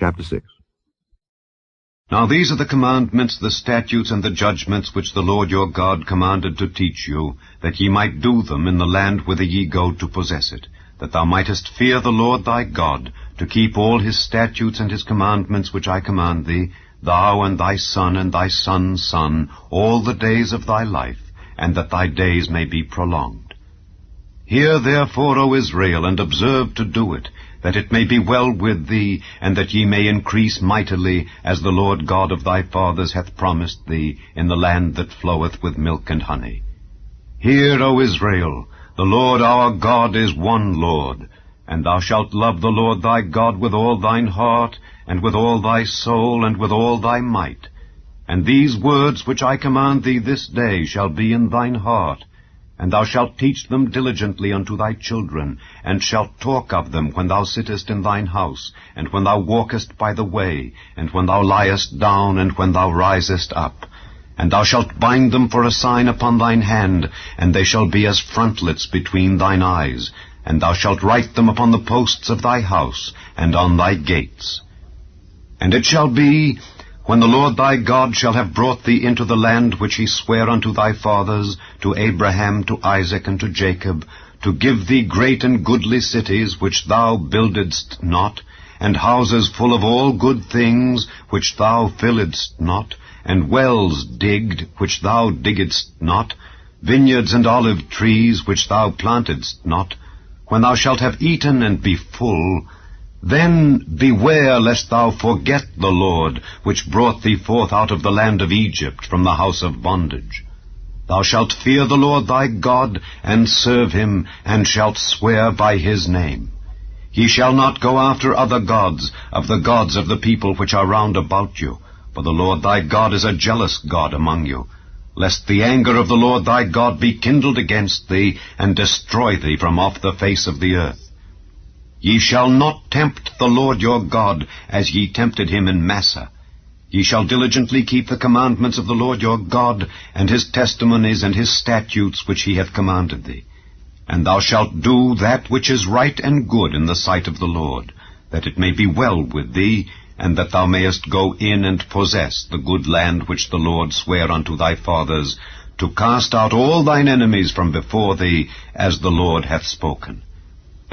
Chapter 6. Now these are the commandments, the statutes, and the judgments which the Lord your God commanded to teach you, that ye might do them in the land whither ye go to possess it, that thou mightest fear the Lord thy God, to keep all his statutes and his commandments which I command thee, thou and thy son and thy son's son, all the days of thy life, and that thy days may be prolonged. Hear therefore, O Israel, and observe to do it, that it may be well with thee, and that ye may increase mightily, as the Lord God of thy fathers hath promised thee, in the land that floweth with milk and honey. Hear, O Israel, the Lord our God is one Lord, and thou shalt love the Lord thy God with all thine heart, and with all thy soul, and with all thy might. And these words which I command thee this day shall be in thine heart, and thou shalt teach them diligently unto thy children, and shalt talk of them when thou sittest in thine house, and when thou walkest by the way, and when thou liest down, and when thou risest up. And thou shalt bind them for a sign upon thine hand, and they shall be as frontlets between thine eyes, and thou shalt write them upon the posts of thy house, and on thy gates. And it shall be, when the Lord thy God shall have brought thee into the land which he sware unto thy fathers, to Abraham, to Isaac, and to Jacob, to give thee great and goodly cities which thou buildedst not, and houses full of all good things which thou filledst not, and wells digged which thou diggedst not, vineyards and olive trees which thou plantedst not, when thou shalt have eaten and be full, then beware lest thou forget the Lord, which brought thee forth out of the land of Egypt from the house of bondage. Thou shalt fear the Lord thy God, and serve him, and shalt swear by his name. Ye shall not go after other gods, of the people which are round about you, for the Lord thy God is a jealous God among you, lest the anger of the Lord thy God be kindled against thee, and destroy thee from off the face of the earth. Ye shall not tempt the Lord your God, as ye tempted him in Massah. Ye shall diligently keep the commandments of the Lord your God, and his testimonies and his statutes which he hath commanded thee. And thou shalt do that which is right and good in the sight of the Lord, that it may be well with thee, and that thou mayest go in and possess the good land which the Lord sware unto thy fathers, to cast out all thine enemies from before thee, as the Lord hath spoken.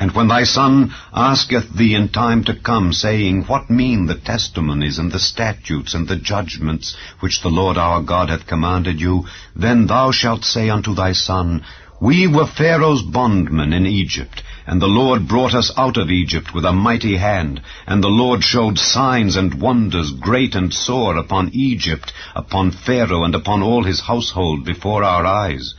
And when thy son asketh thee in time to come, saying, What mean the testimonies and the statutes and the judgments which the Lord our God hath commanded you? Then thou shalt say unto thy son, We were Pharaoh's bondmen in Egypt, and the Lord brought us out of Egypt with a mighty hand, and the Lord showed signs and wonders great and sore upon Egypt, upon Pharaoh, and upon all his household before our eyes.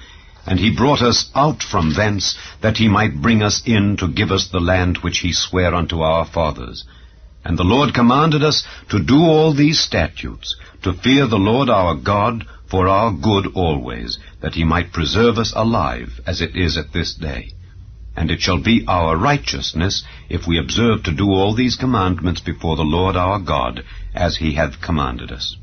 And he brought us out from thence, that he might bring us in to give us the land which he sware unto our fathers. And the Lord commanded us to do all these statutes, to fear the Lord our God for our good always, that he might preserve us alive, as it is at this day. And it shall be our righteousness, if we observe to do all these commandments before the Lord our God, as he hath commanded us.